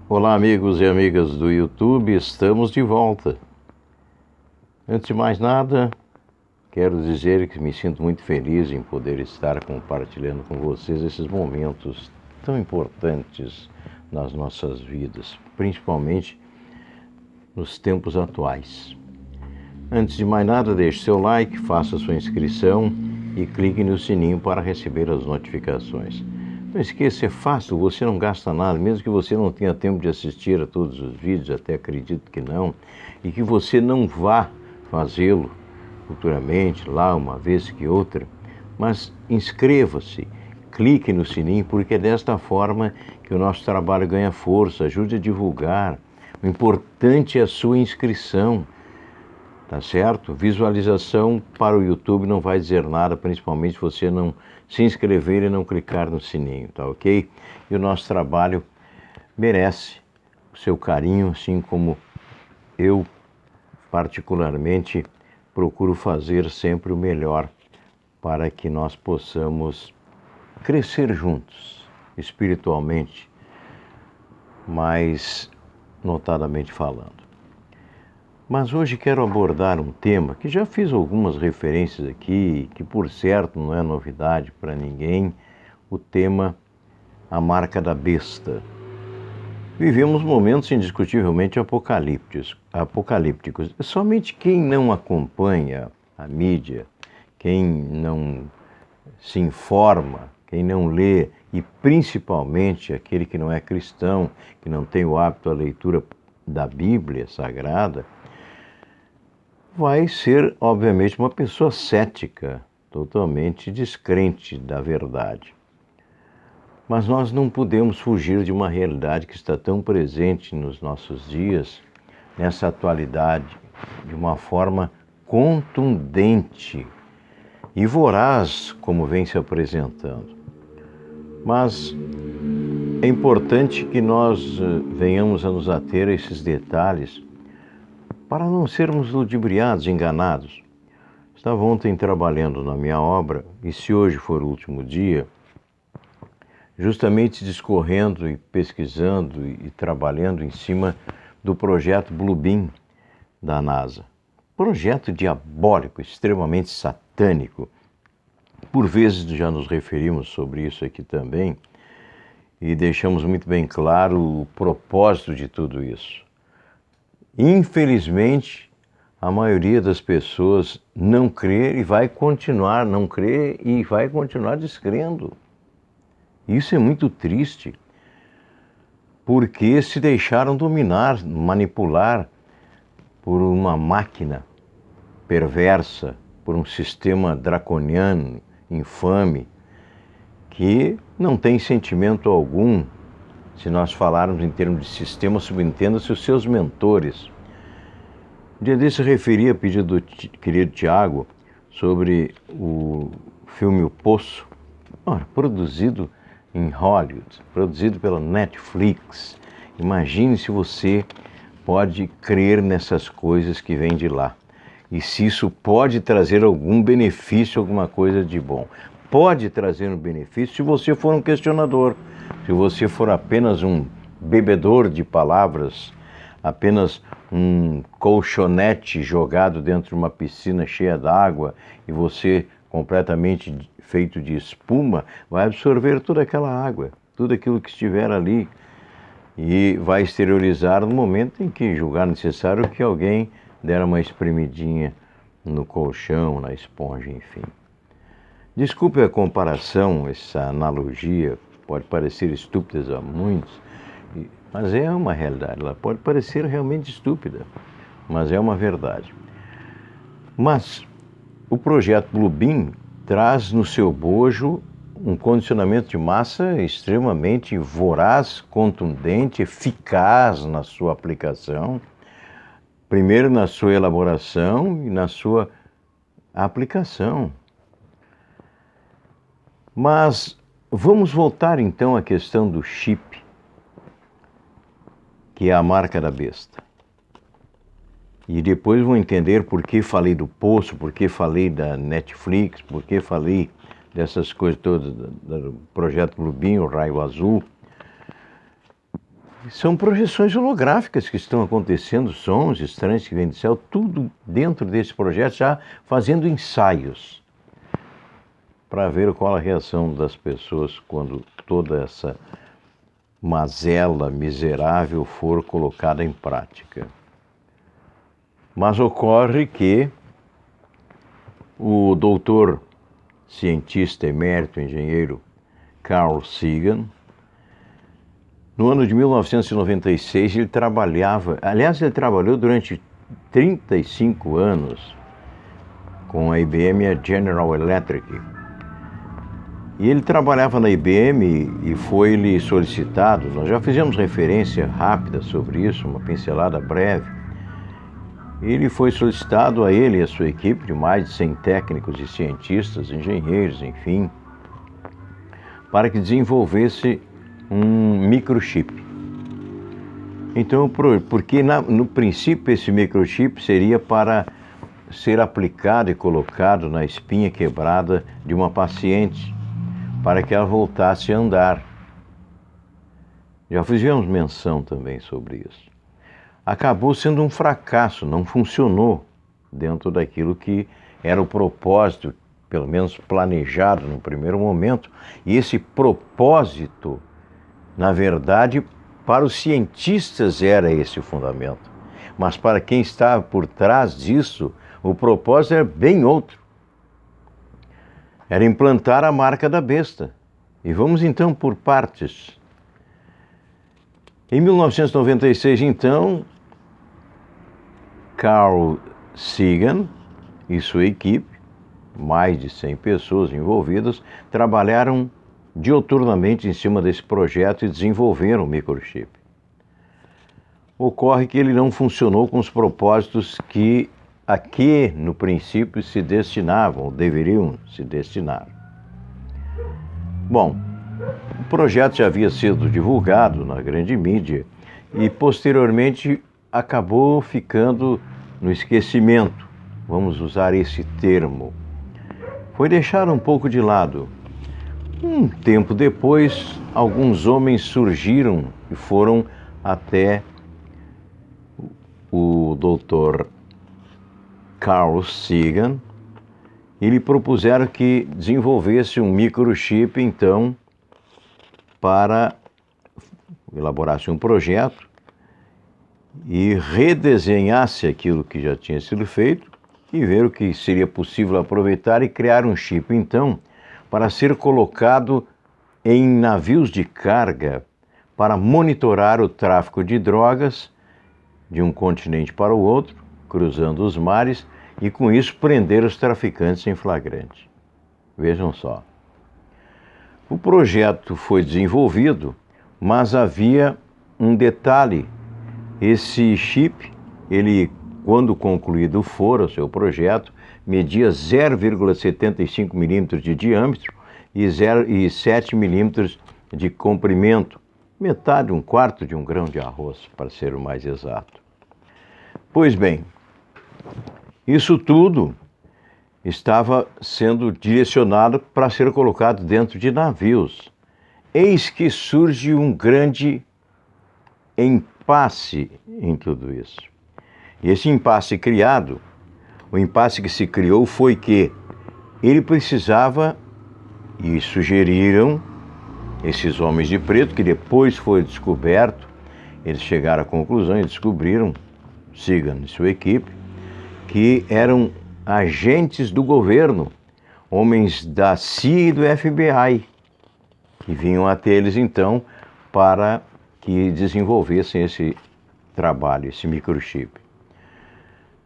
Olá, amigos e amigas do YouTube, estamos de volta. Antes de mais nada, quero dizer que me sinto muito feliz em poder estar compartilhando com vocês esses momentos tão importantes nas nossas vidas, principalmente nos tempos atuais. Antes de mais nada, deixe seu like, faça sua inscrição e clique no sininho para receber as notificações. Não esqueça, é fácil, você não gasta nada, mesmo que você não tenha tempo de assistir a todos os vídeos, até acredito que não, e que você não vá fazê-lo futuramente, lá uma vez que outra, mas inscreva-se, clique no sininho, porque é desta forma que o nosso trabalho ganha força, ajude a divulgar. O importante é a sua inscrição. Tá certo? Visualização para o YouTube não vai dizer nada, principalmente se você não se inscrever e não clicar no sininho, tá ok? E o nosso trabalho merece o seu carinho, assim como eu, particularmente, procuro fazer sempre o melhor para que nós possamos crescer juntos, espiritualmente, mas notadamente falando. Mas hoje quero abordar um tema que já fiz algumas referências aqui, que por certo não é novidade para ninguém, o tema A Marca da Besta. Vivemos momentos indiscutivelmente apocalípticos. Somente quem não acompanha a mídia, quem não se informa, quem não lê, e principalmente aquele que não é cristão, que não tem o hábito da leitura da Bíblia Sagrada, vai ser, obviamente, uma pessoa cética, totalmente descrente da verdade. Mas nós não podemos fugir de uma realidade que está tão presente nos nossos dias, nessa atualidade, de uma forma contundente e voraz, como vem se apresentando. Mas é importante que nós venhamos a nos ater a esses detalhes, para não sermos ludibriados, enganados. Estava ontem trabalhando na minha obra, e se hoje for o último dia, justamente discorrendo e pesquisando e trabalhando em cima do projeto Bluebeam da NASA. Projeto diabólico, extremamente satânico. Por vezes já nos referimos sobre isso aqui também, e deixamos muito bem claro o propósito de tudo isso. Infelizmente, a maioria das pessoas não crê e vai continuar não crer e vai continuar descrendo. Isso é muito triste, porque se deixaram dominar, manipular por uma máquina perversa, por um sistema draconiano, infame, que não tem sentimento algum. Se nós falarmos em termos de sistema, subentenda-se os seus mentores. Um dia desse eu referi a pedido do querido Tiago sobre o filme O Poço, produzido em Hollywood, produzido pela Netflix. Imagine se você pode crer nessas coisas que vêm de lá. E se isso pode trazer algum benefício, alguma coisa de bom. Pode trazer um benefício se você for um questionador, se você for apenas um bebedor de palavras, apenas um colchonete jogado dentro de uma piscina cheia d'água e você completamente feito de espuma, vai absorver toda aquela água, tudo aquilo que estiver ali e vai exteriorizar no momento em que julgar necessário que alguém der uma espremidinha no colchão, na esponja, enfim. Desculpe a comparação, essa analogia, pode parecer estúpida a muitos, mas é uma realidade. Ela pode parecer realmente estúpida, mas é uma verdade. Mas o projeto Bluebeam traz no seu bojo um condicionamento de massa extremamente voraz, contundente, eficaz na sua aplicação, primeiro na sua elaboração e na sua aplicação. Mas vamos voltar então à questão do chip, que é a marca da besta. E depois vão entender por que falei do Poço, por que falei da Netflix, por que falei dessas coisas todas, do projeto Bluebeam, o Raio Azul. São projeções holográficas que estão acontecendo, sons estranhos que vêm do céu, tudo dentro desse projeto, já fazendo ensaios para ver qual a reação das pessoas quando toda essa mazela miserável for colocada em prática. Mas ocorre que o doutor, cientista emérito, engenheiro Carl Sagan, no ano de 1996, ele trabalhou durante 35 anos com a IBM e a General Electric. E ele trabalhava na IBM e foi-lhe solicitado, nós já fizemos referência rápida sobre isso, uma pincelada breve. Ele foi solicitado a ele e a sua equipe de mais de 100 técnicos e cientistas, engenheiros, enfim, para que desenvolvesse um microchip. Então, porque no princípio esse microchip seria para ser aplicado e colocado na espinha quebrada de uma paciente, para que ela voltasse a andar. Já fizemos menção também sobre isso. Acabou sendo um fracasso, não funcionou dentro daquilo que era o propósito, pelo menos planejado no primeiro momento, e esse propósito, na verdade, para os cientistas era esse o fundamento, mas para quem estava por trás disso, o propósito era bem outro. Era implantar a marca da besta. E vamos então por partes. Em 1996, então, Carl Sagan e sua equipe, mais de 100 pessoas envolvidas, trabalharam diuturnamente em cima desse projeto e desenvolveram o microchip. Ocorre que ele não funcionou com os propósitos que aqui, no princípio, se destinavam, ou deveriam se destinar. Bom, o projeto já havia sido divulgado na grande mídia e, posteriormente, acabou ficando no esquecimento, vamos usar esse termo. Foi deixado um pouco de lado. Um tempo depois, alguns homens surgiram e foram até o Dr. Carl Sagan e lhe propuseram que desenvolvesse um microchip, então, para elaborasse um projeto e redesenhasse aquilo que já tinha sido feito e ver o que seria possível aproveitar e criar um chip, então, para ser colocado em navios de carga para monitorar o tráfico de drogas de um continente para o outro, cruzando os mares, e com isso prender os traficantes em flagrante. Vejam só. O projeto foi desenvolvido, mas havia um detalhe. Esse chip, ele, quando concluído for o seu projeto, media 0,75 milímetros de diâmetro e 7 milímetros de comprimento, metade, um quarto de um grão de arroz, para ser o mais exato. Pois bem, isso tudo estava sendo direcionado para ser colocado dentro de navios. Eis que surge um grande impasse em tudo isso. E esse impasse criado, o impasse que se criou foi que ele precisava, e sugeriram esses homens de preto, que depois foi descoberto, eles chegaram à conclusão e descobriram, Sagan e sua equipe, que eram agentes do governo, homens da CIA e do FBI, que vinham até eles então para que desenvolvessem esse trabalho, esse microchip.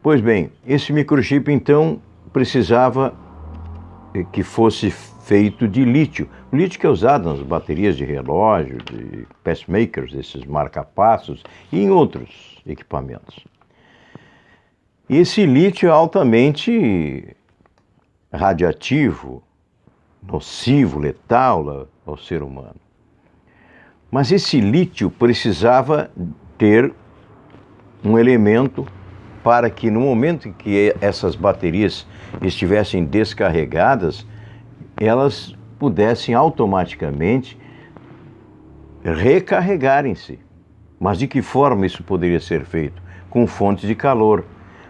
Pois bem, esse microchip então precisava que fosse feito de lítio. O lítio que é usado nas baterias de relógio, de pacemakers, esses marca-passos e em outros equipamentos. E esse lítio é altamente radiativo, nocivo, letal ao ser humano. Mas esse lítio precisava ter um elemento para que no momento em que essas baterias estivessem descarregadas, elas pudessem automaticamente recarregarem-se. Mas de que forma isso poderia ser feito? Com fontes de calor.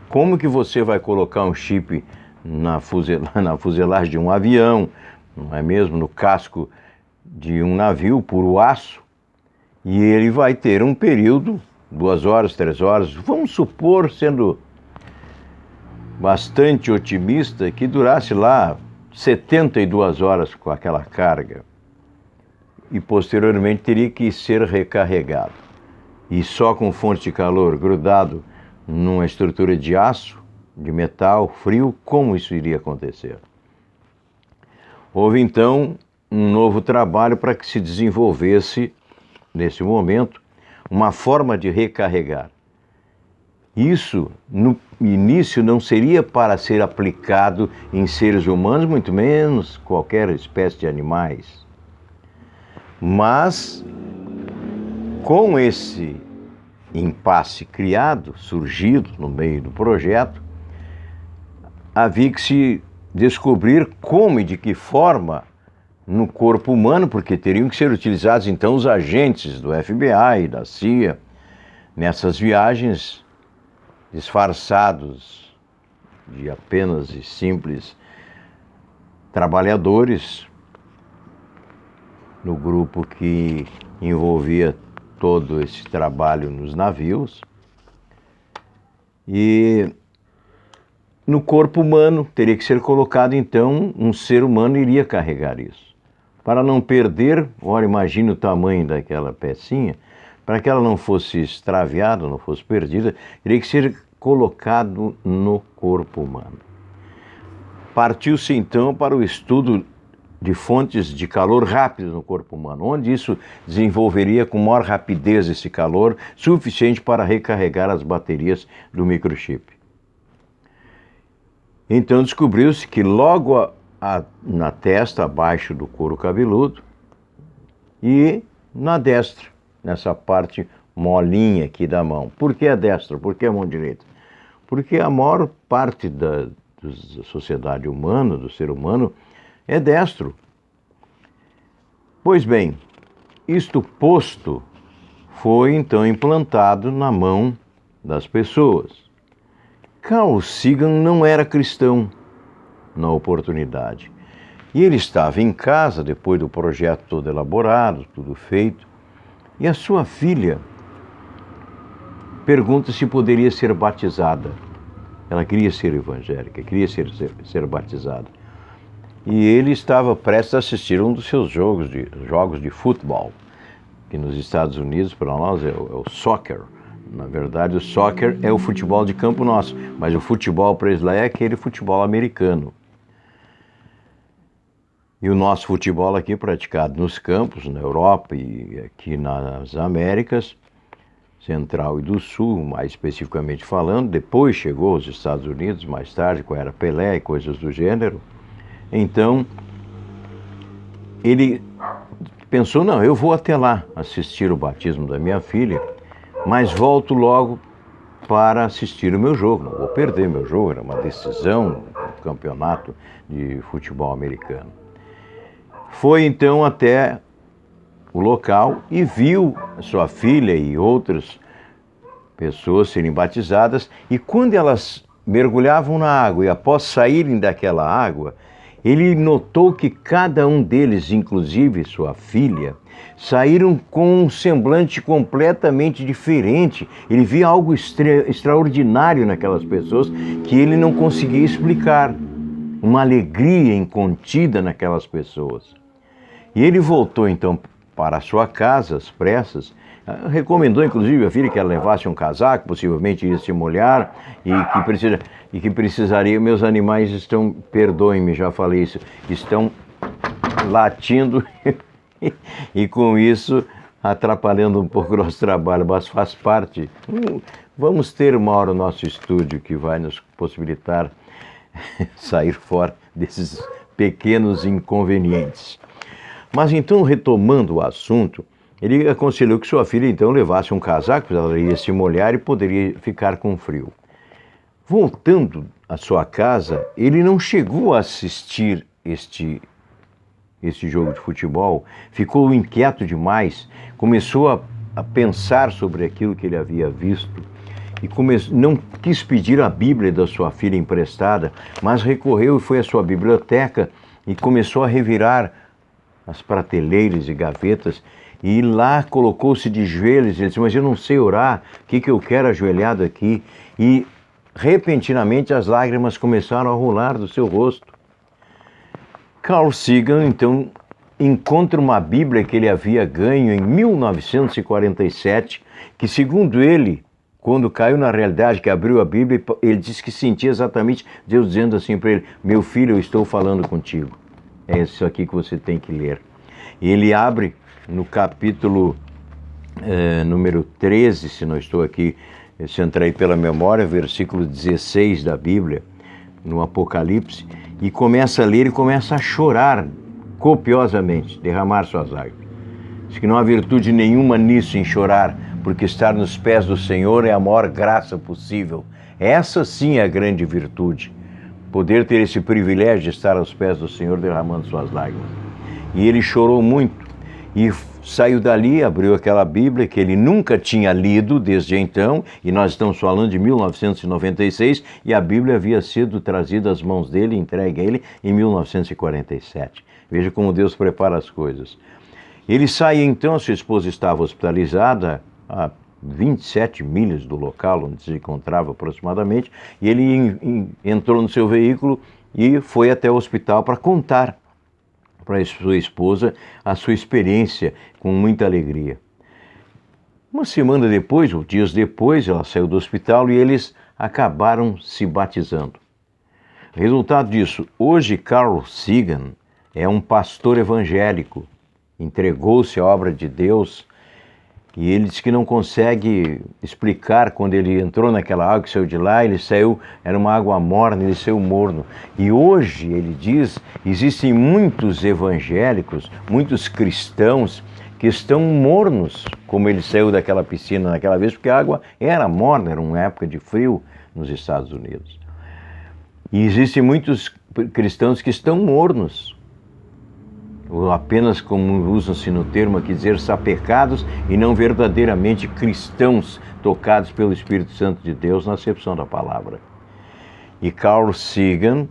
Como que você vai colocar um chip na fuselagem de um avião, não é mesmo? No casco de um navio, puro aço, e ele vai ter um período, 2 horas, 3 horas, vamos supor, sendo bastante otimista, que durasse lá 72 horas com aquela carga e posteriormente teria que ser recarregado. E só com fonte de calor grudado numa estrutura de aço, de metal, frio, como isso iria acontecer? Houve então um novo trabalho para que se desenvolvesse, nesse momento, uma forma de recarregar. Isso, no início, não seria para ser aplicado em seres humanos, muito menos qualquer espécie de animais. Mas, com esse impasse criado, surgido no meio do projeto, havia que se descobrir como e de que forma no corpo humano, porque teriam que ser utilizados então os agentes do FBI e da CIA nessas viagens, disfarçados de apenas e simples trabalhadores no grupo que envolvia todo esse trabalho nos navios. E no corpo humano teria que ser colocado então um ser humano iria carregar isso. Para não perder, ora, imagine o tamanho daquela pecinha, para que ela não fosse extraviada, não fosse perdida, teria que ser colocado no corpo humano. Partiu-se então para o estudo de fontes de calor rápido no corpo humano, onde isso desenvolveria com maior rapidez esse calor, suficiente para recarregar as baterias do microchip. Então descobriu-se que logo na testa, abaixo do couro cabeludo, e na destra, nessa parte molinha aqui da mão. Por que a destra? Por que a mão direita? Porque a maior parte da sociedade humana, do ser humano, é destro. Pois bem, isto posto foi então implantado na mão das pessoas. Carl Sagan não era cristão na oportunidade. E ele estava em casa, depois do projeto todo elaborado, tudo feito, e a sua filha pergunta se poderia ser batizada. Ela queria ser evangélica, queria ser batizada. E ele estava prestes a assistir um dos seus jogos de futebol, que nos Estados Unidos, para nós, é o soccer. Na verdade, o soccer é o futebol de campo nosso, mas o futebol para eles lá é aquele futebol americano. E o nosso futebol aqui praticado nos campos, na Europa e aqui nas Américas, Central e do Sul, mais especificamente falando. Depois chegou aos Estados Unidos, mais tarde, com a era Pelé e coisas do gênero. Então, ele pensou, não, eu vou até lá assistir o batismo da minha filha, mas volto logo para assistir o meu jogo. Não vou perder meu jogo, era uma decisão do campeonato de futebol americano. Foi então até o local e viu sua filha e outras pessoas serem batizadas, e quando elas mergulhavam na água e após saírem daquela água, ele notou que cada um deles, inclusive sua filha, saíram com um semblante completamente diferente. Ele via algo extraordinário naquelas pessoas que ele não conseguia explicar. Uma alegria incontida naquelas pessoas. E ele voltou então para a sua casa, às pressas, recomendou inclusive à filha que ela levasse um casaco, possivelmente ia se molhar, e que precisaria, meus animais estão, perdoem-me, já falei isso, estão latindo e com isso atrapalhando um pouco o nosso trabalho, mas faz parte. Vamos ter uma hora o nosso estúdio que vai nos possibilitar sair fora desses pequenos inconvenientes. Mas então, retomando o assunto, ele aconselhou que sua filha então levasse um casaco, pois ela iria se molhar e poderia ficar com frio. Voltando à sua casa, ele não chegou a assistir este jogo de futebol, ficou inquieto demais, começou a pensar sobre aquilo que ele havia visto e não quis pedir a Bíblia da sua filha emprestada, mas recorreu e foi à sua biblioteca e começou a revirar as prateleiras e gavetas, e lá colocou-se de joelhos. Ele disse: mas eu não sei orar, o que eu quero ajoelhado aqui? E repentinamente as lágrimas começaram a rolar do seu rosto. Carl Sagan então encontra uma Bíblia que ele havia ganho em 1947, que, segundo ele, quando caiu na realidade, que abriu a Bíblia, ele disse que sentia exatamente Deus dizendo assim para ele: meu filho, eu estou falando contigo. É isso aqui que você tem que ler. E ele abre no capítulo número 13, se não estou aqui, se entrei pela memória, versículo 16 da Bíblia, no Apocalipse, e começa a ler e começa a chorar copiosamente, derramar suas lágrimas. Diz que não há virtude nenhuma nisso, em chorar, porque estar nos pés do Senhor é a maior graça possível. Essa sim é a grande virtude, poder ter esse privilégio de estar aos pés do Senhor derramando suas lágrimas. E ele chorou muito e saiu dali, abriu aquela Bíblia que ele nunca tinha lido desde então, e nós estamos falando de 1996, e a Bíblia havia sido trazida às mãos dele, entregue a ele em 1947. Veja como Deus prepara as coisas. Ele sai então, sua esposa estava hospitalizada a 27 milhas do local onde se encontrava aproximadamente, e ele entrou no seu veículo e foi até o hospital para contar para a sua esposa a sua experiência com muita alegria. Uma semana depois, ou dias depois, ela saiu do hospital e eles acabaram se batizando. Resultado disso, hoje Carl Sagan é um pastor evangélico, entregou-se à obra de Deus, e ele diz que não consegue explicar quando ele entrou naquela água que saiu de lá, ele saiu, era uma água morna, ele saiu morno. E hoje, ele diz, existem muitos evangélicos, muitos cristãos que estão mornos, como ele saiu daquela piscina naquela vez, porque a água era morna, era uma época de frio nos Estados Unidos. E existem muitos cristãos que estão mornos, ou apenas, como usam-se no termo aqui, dizer sapecados, e não verdadeiramente cristãos tocados pelo Espírito Santo de Deus na acepção da palavra. E Carl Sagan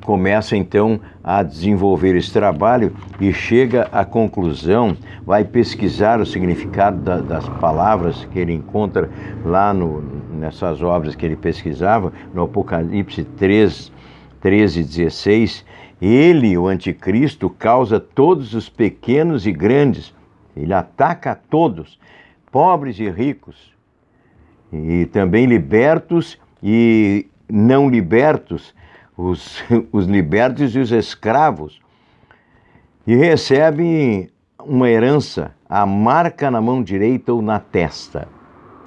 começa então a desenvolver esse trabalho e chega à conclusão, vai pesquisar o significado das palavras que ele encontra lá nessas obras que ele pesquisava, no Apocalipse 13, 16, ele, o anticristo, causa todos os pequenos e grandes, ele ataca a todos, pobres e ricos, e também libertos e não libertos, os libertos e os escravos, e recebem uma herança, a marca na mão direita ou na testa.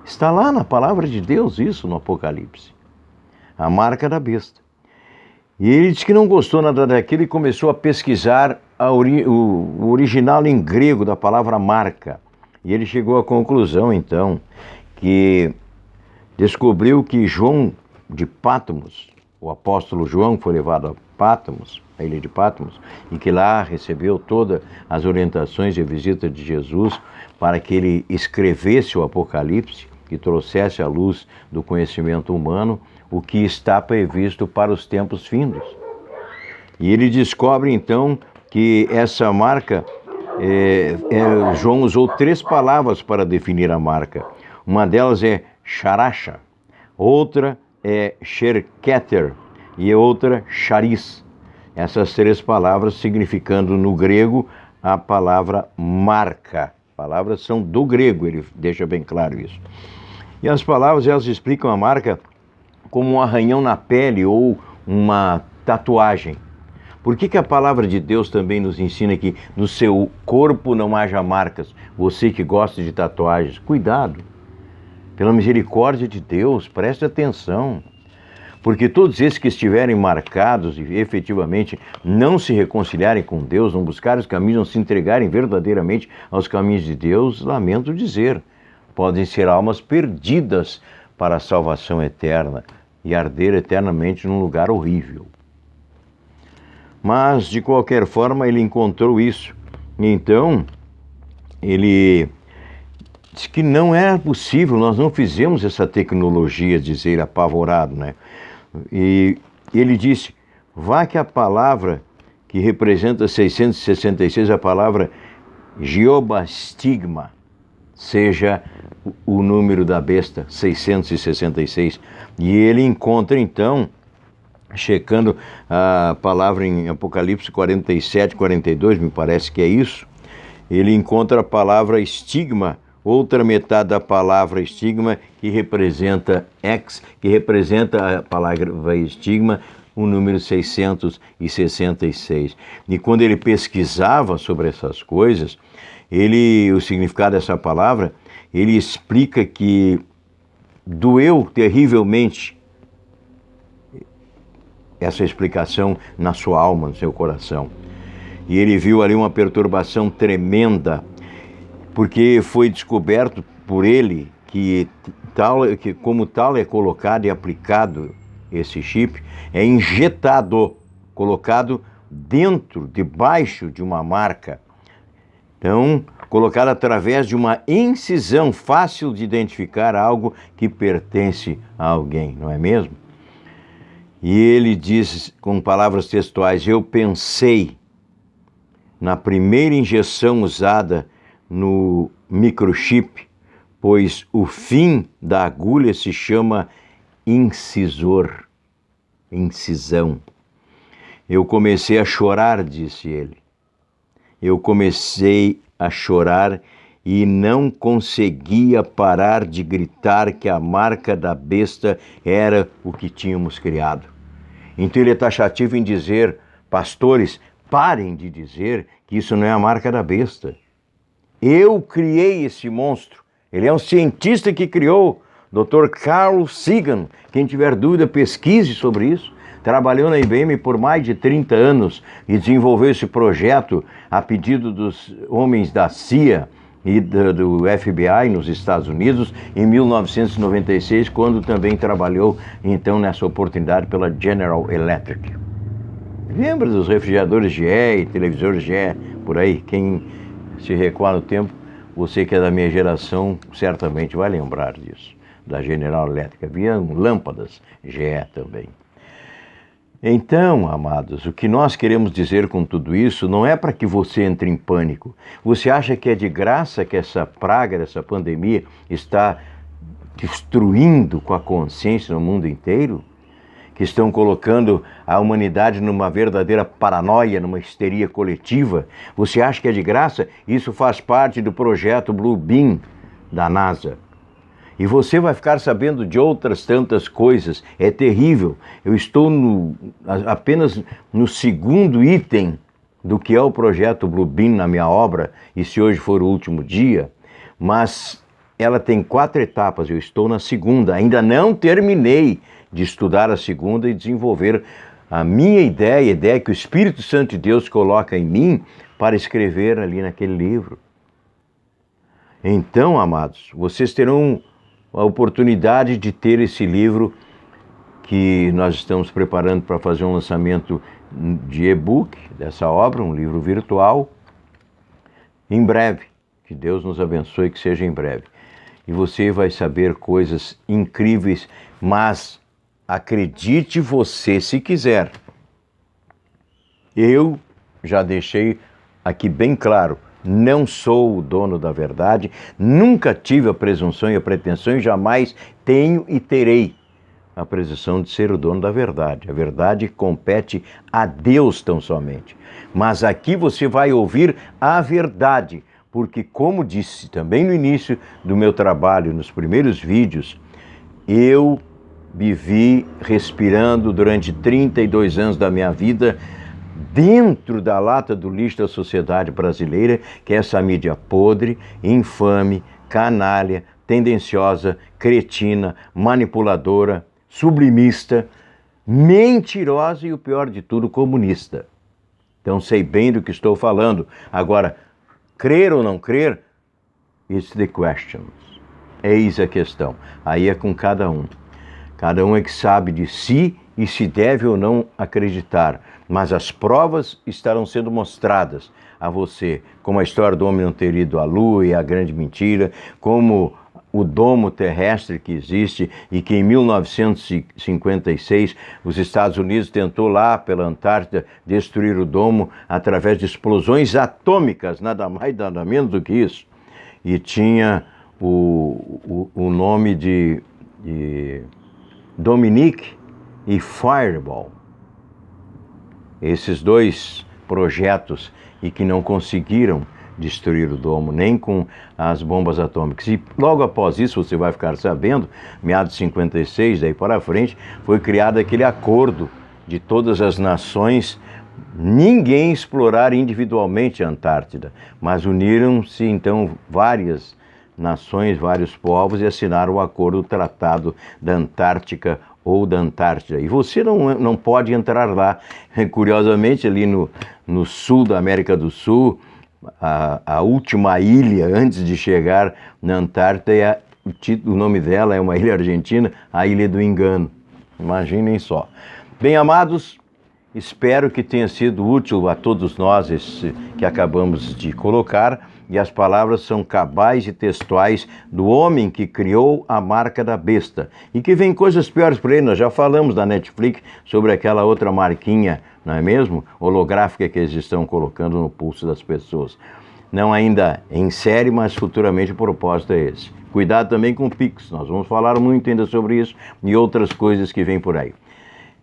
Está lá na palavra de Deus isso no Apocalipse, a marca da besta. E ele disse que não gostou nada daquilo e começou a pesquisar o original em grego da palavra marca. E ele chegou à conclusão, então, que descobriu que João de Patmos, o apóstolo João foi levado a Patmos, a ilha de Patmos, e que lá recebeu todas as orientações e a visita de Jesus para que ele escrevesse o Apocalipse, que trouxesse à luz do conhecimento humano o que está previsto para os tempos findos. E ele descobre então que essa marca, João usou 3 palavras para definir a marca. Uma delas é Sharacha, outra é Sherketer e outra Charis. Essas 3 palavras significando no grego a palavra marca. Palavras são do grego, ele deixa bem claro isso. E as palavras, elas explicam a marca como um arranhão na pele ou uma tatuagem. Por que a palavra de Deus também nos ensina que no seu corpo não haja marcas? Você que gosta de tatuagens, cuidado. Pela misericórdia de Deus, preste atenção. Porque todos esses que estiverem marcados e efetivamente não se reconciliarem com Deus, não buscarem os caminhos, não se entregarem verdadeiramente aos caminhos de Deus, lamento dizer, podem ser almas perdidas para a salvação eterna e arder eternamente num lugar horrível. Mas, de qualquer forma, ele encontrou isso. Então, ele Diz que não era possível, nós não fizemos essa tecnologia, diz ele apavorado, né? E ele disse, vá que a palavra que representa 666, a palavra Jeobastigma, seja o número da besta, 666. E ele encontra então, checando a palavra em Apocalipse 47, 42, me parece que é isso, ele encontra a palavra estigma, outra metade da palavra estigma, que representa que representa a palavra estigma, o número 666. E quando ele pesquisava sobre essas coisas, o significado dessa palavra, ele explica que doeu terrivelmente essa explicação na sua alma, no seu coração. E ele viu ali uma perturbação tremenda, porque foi descoberto por ele que como tal é colocado e aplicado esse chip, é injetado, colocado debaixo de uma marca. Então, colocado através de uma incisão, fácil de identificar algo que pertence a alguém, não é mesmo? E ele diz com palavras textuais, eu pensei na primeira injeção usada no microchip, pois o fim da agulha se chama incisor, incisão. Eu comecei a chorar, disse ele. Eu comecei a chorar e não conseguia parar de gritar que a marca da besta era o que tínhamos criado. Então ele é taxativo em dizer, pastores, parem de dizer que isso não é a marca da besta. Eu criei esse monstro. Ele é um cientista que criou, Dr. Carl Sagan. Quem tiver dúvida, pesquise sobre isso. Trabalhou na IBM por mais de 30 anos e desenvolveu esse projeto a pedido dos homens da CIA e do FBI nos Estados Unidos em 1996, quando também trabalhou então nessa oportunidade pela General Electric. Lembra dos refrigeradores GE e televisores GE por aí? Quem se recuar no tempo, você que é da minha geração, certamente vai lembrar disso, da General Electric. Havia lâmpadas GE também. Então, amados, o que nós queremos dizer com tudo isso não é para que você entre em pânico. Você acha que é de graça que essa praga, essa pandemia, está destruindo com a consciência no mundo inteiro? Que estão colocando a humanidade numa verdadeira paranoia, numa histeria coletiva? Você acha que é de graça? Isso faz parte do projeto Blue Beam da NASA. E você vai ficar sabendo de outras tantas coisas. É terrível. Eu estou apenas no segundo item do que é o projeto Blue Beam na minha obra, e se hoje for o último dia, mas ela tem 4 etapas, eu estou na segunda, ainda não terminei de estudar a segunda e desenvolver a minha ideia, a ideia que o Espírito Santo de Deus coloca em mim para escrever ali naquele livro. Então, amados, vocês terão a oportunidade de ter esse livro que nós estamos preparando para fazer um lançamento de e-book dessa obra, um livro virtual, em breve. Que Deus nos abençoe, que seja em breve. E você vai saber coisas incríveis, mas acredite você se quiser. Eu já deixei aqui bem claro, não sou o dono da verdade, nunca tive a presunção e a pretensão e jamais tenho e terei a presunção de ser o dono da verdade. A verdade compete a Deus tão somente. Mas aqui você vai ouvir a verdade, porque como disse também no início do meu trabalho, nos primeiros vídeos, eu vivi respirando durante 32 anos da minha vida dentro da lata do lixo da sociedade brasileira, que é essa mídia podre, infame, canalha, tendenciosa, cretina, manipuladora, sublimista, mentirosa e, o pior de tudo, comunista. Então sei bem do que estou falando. Agora, crer ou não crer, it's the question. Eis a questão. Aí é com cada um. Cada um é que sabe de si e se deve ou não acreditar. Mas as provas estarão sendo mostradas. a você, como a história do homem não ter ido à Lua e a grande mentira, como o domo terrestre que existe e que em 1956 os Estados Unidos tentou lá pela Antártida destruir o domo através de explosões atômicas, nada mais nada menos do que isso. E tinha o nome de Dominique e Fireball. Esses dois projetos e que não conseguiram destruir o domo, nem com as bombas atômicas. E logo após isso, você vai ficar sabendo, meados de 56, daí para frente, foi criado aquele acordo de todas as nações, ninguém explorar individualmente a Antártida, mas uniram-se então várias nações, vários povos e assinaram o acordo, o Tratado da Antártica ou da Antártida. E você não pode entrar lá. Curiosamente, ali no sul da América do Sul, a última ilha antes de chegar na Antártida, o nome dela é uma ilha argentina, a Ilha do Engano. Imaginem só. Bem, amados, espero que tenha sido útil a todos nós esse que acabamos de colocar, e as palavras são cabais e textuais do homem que criou a marca da besta. E que vem coisas piores por aí. Nós já falamos da Netflix sobre aquela outra marquinha, não é mesmo? Holográfica que eles estão colocando no pulso das pessoas. Não ainda em série, mas futuramente o propósito é esse. Cuidado também com o Pix. Nós vamos falar muito ainda sobre isso e outras coisas que vêm por aí.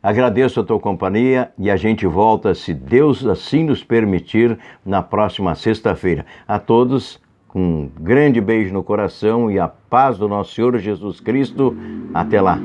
Agradeço a tua companhia e a gente volta, se Deus assim nos permitir, na próxima sexta-feira. A todos, um grande beijo no coração e a paz do nosso Senhor Jesus Cristo. Até lá.